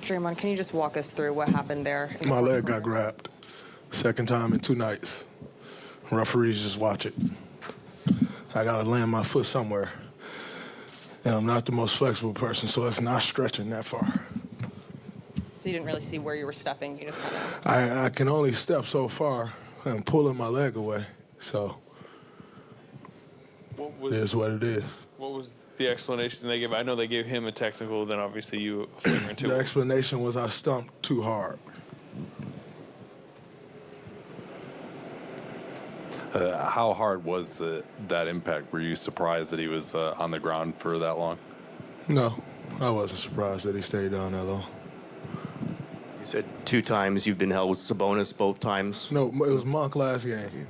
Draymond, can you just walk us through what happened there? My leg got grabbed. Second time in 2 nights. Referees just watch it. I got to land my foot somewhere. And I'm not the most flexible person, so it's not stretching that far. So you didn't really see where you were stepping? You just kind of... I can only step so far. I'm pulling my leg away, so it is what it is. What was the explanation they gave? I know they gave him a technical, then obviously you a flagrant too. The explanation was I stumped too hard. How hard was that impact? Were you surprised that he was on the ground for that long? No, I wasn't surprised that he stayed down that long. You said 2 times you've been held with Sabonis, both times? No, it was Monk last game,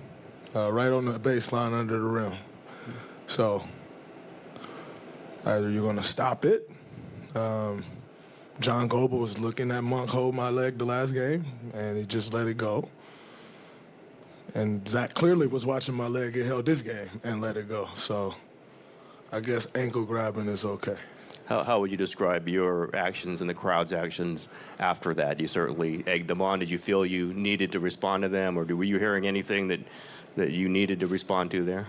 right on the baseline under the rim. So either you're going to stop it. John Goble was looking at Monk hold my leg the last game, and he just let it go. And Zach clearly was watching my leg get held this game and let it go. So I guess ankle grabbing is okay. How would you describe your actions and the crowd's actions after that? You certainly egged them on. Did you feel you needed to respond to them, or were you hearing anything that you needed to respond to there?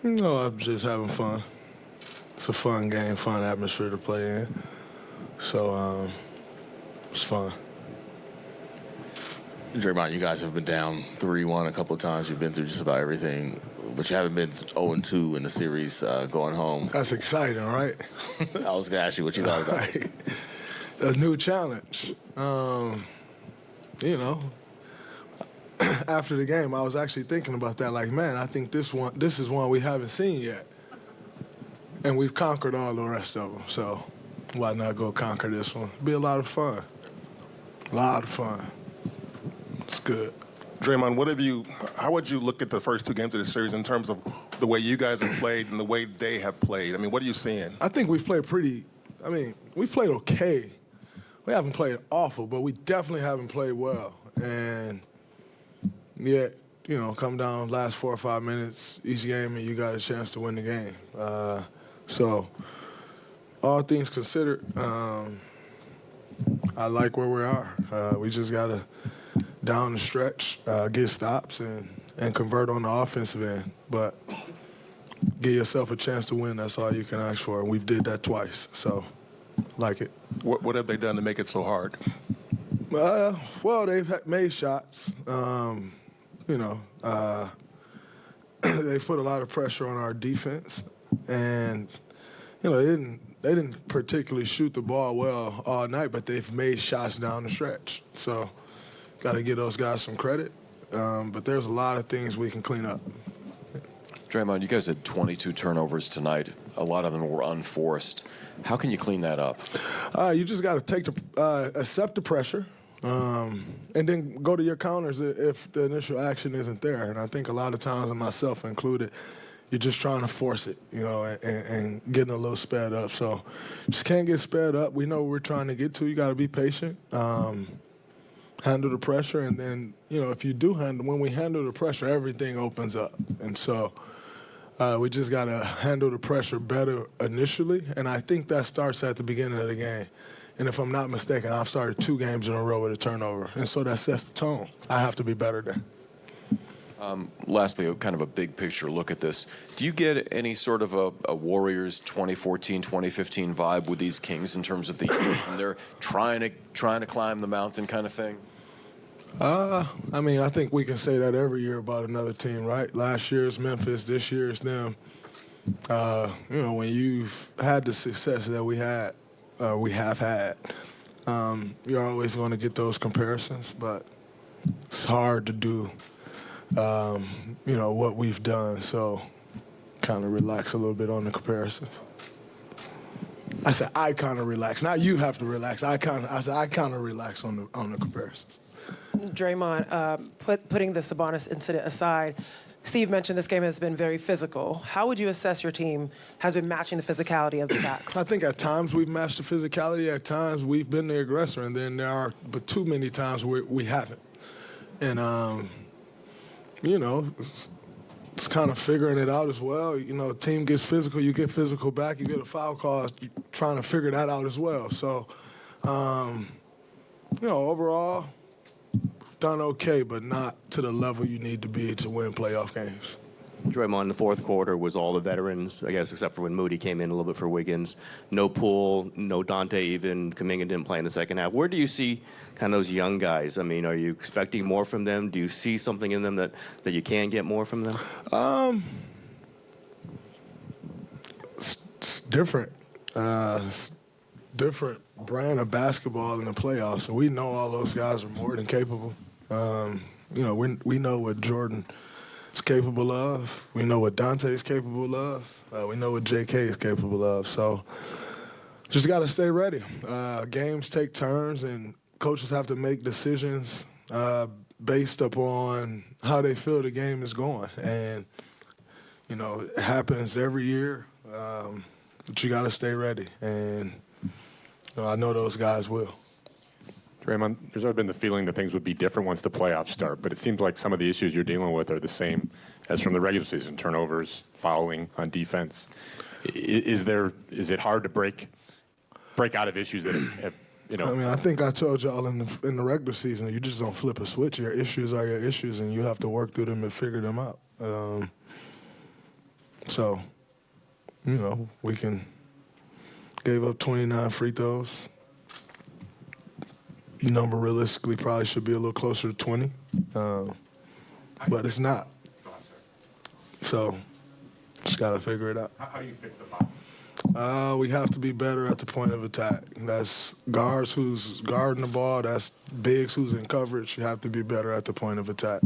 No, I'm just having fun. It's a fun game, fun atmosphere to play in. So it's fun. Draymond, you guys have been down 3-1 a couple of times. You've been through just about everything, but you haven't been 0-2 in the series going home. That's exciting, right? I was going to ask you what you thought about it. A new challenge. You know, after the game, I was actually thinking about that. Like, man, I think this is one we haven't seen yet, and we've conquered all the rest of them. So why not go conquer this one? It'll be a lot of fun. A lot of fun. It's good. Draymond, how would you look at the first 2 games of the series in terms of the way you guys have played and the way they have played? I mean, what are you seeing? I think we've played we played okay. We haven't played awful, but we definitely haven't played well. And yet, you know, come down last 4 or 5 minutes each game and you got a chance to win the game. So all things considered, I like where we are. We just got to down the stretch, get stops, and convert on the offensive end. But give yourself a chance to win. That's all you can ask for. And we've did that twice, so like it. What have they done to make it so hard? Well, they've made shots. You know, they've put a lot of pressure on our defense. And, you know, they didn't particularly shoot the ball well all night, but they've made shots down the stretch. So got to give those guys some credit. But there's a lot of things we can clean up. Draymond, you guys had 22 turnovers tonight. A lot of them were unforced. How can you clean that up? You just got to accept the pressure, and then go to your counters if the initial action isn't there. And I think a lot of times, and myself included, you're just trying to force it, you know, and getting a little sped up. So just can't get sped up. We know what we're trying to get to. You got to be patient. Handle the pressure, and then, you know, if you do when we handle the pressure, everything opens up. And so we just got to handle the pressure better initially, and I think that starts at the beginning of the game. And if I'm not mistaken, I've started 2 games in a row with a turnover, and so that sets the tone. I have to be better there. Lastly, kind of a big picture look at this. Do you get any sort of a Warriors 2014, 2015 vibe with these Kings in terms of the youth and they're trying to climb the mountain kind of thing? I mean, I think we can say that every year about another team, right? Last year it's Memphis, this year it's them. You know, when you've had the success that we have had, you're always going to get those comparisons, but it's hard to do, you know, what we've done. So kind of relax a little bit on the comparisons. I said I kind of relax. Not you have to relax. I kind of relax on the comparisons. Draymond, putting the Sabonis incident aside, Steve mentioned this game has been very physical. How would you assess your team has been matching the physicality of the Sacs? I think at times we've matched the physicality. At times we've been the aggressor, and then there are but too many times where we haven't. And, you know, it's kind of figuring it out as well. You know, team gets physical, you get physical back, you get a foul call, you're trying to figure that out as well. So Overall, done okay, but not to the level you need to be to win playoff games. Draymond, the fourth quarter was all the veterans, I guess, except for when Moody came in a little bit for Wiggins. No Poole, no Dante even. Kuminga didn't play in the second half. Where do you see kind of those young guys? I mean, are you expecting more from them? Do you see something in them that you can get more from them? It's different. It's different brand of basketball in the playoffs, and we know all those guys are more than capable. We know what Jordan is capable of. We know what Dante is capable of. We know what JK is capable of. So just got to stay ready. Games take turns, and coaches have to make decisions based upon how they feel the game is going. And, it happens every year, but you got to stay ready. And I know those guys will. Draymond, there's always been the feeling that things would be different once the playoffs start, but it seems like some of the issues you're dealing with are the same as from the regular season: turnovers, fouling on defense. Is it hard to break out of issues that have, I think I told y'all in the regular season, you just don't flip a switch. Your issues are your issues, and you have to work through them and figure them out. We gave up 29 free throws. Number realistically probably should be a little closer to 20, but it's not. So just got to figure it out. How do you fix the foul? We have to be better at the point of attack. That's guards who's guarding the ball. That's bigs who's in coverage. You have to be better at the point of attack.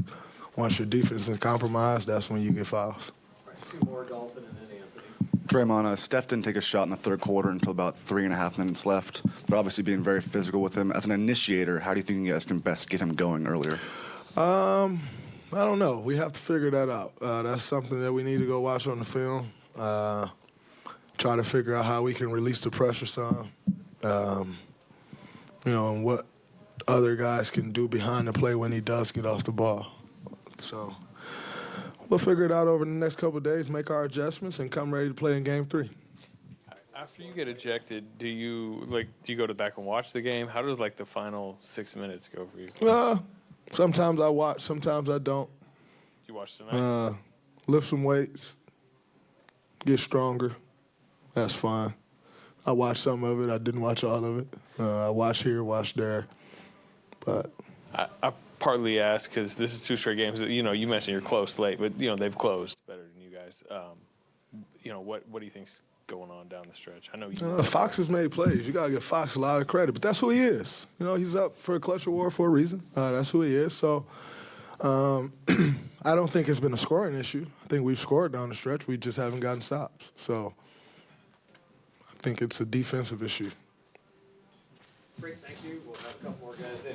Once your defense is compromised, that's when you get fouls. Two more, Dalton, and then Anthony. Draymond, Steph didn't take a shot in the third quarter until about 3.5 minutes left. But obviously being very physical with him. As an initiator, how do you think you guys can best get him going earlier? I don't know. We have to figure that out. That's something that we need to go watch on the film. Try to figure out how we can release the pressure some. And what other guys can do behind the play when he does get off the ball. So we'll figure it out over the next couple of days, make our adjustments, and come ready to play in Game 3. After you get ejected, do you go back and watch the game? How does the final 6 minutes go for you? Sometimes I watch, sometimes I don't. You watch tonight? Lift some weights, get stronger. That's fine. I watched some of it. I didn't watch all of it. I watched here, watched there. But I partly ask because this is 2 straight games. You mentioned you're close late, but they've closed better than you guys. What do you think's going on down the stretch? I know you. Fox has made plays. You gotta give Fox a lot of credit, but that's who he is. He's up for a clutch award for a reason. That's who he is. So I don't think it's been a scoring issue. I think we've scored down the stretch. We just haven't gotten stops. So I think it's a defensive issue. Great, thank you. We'll have a couple more guys in.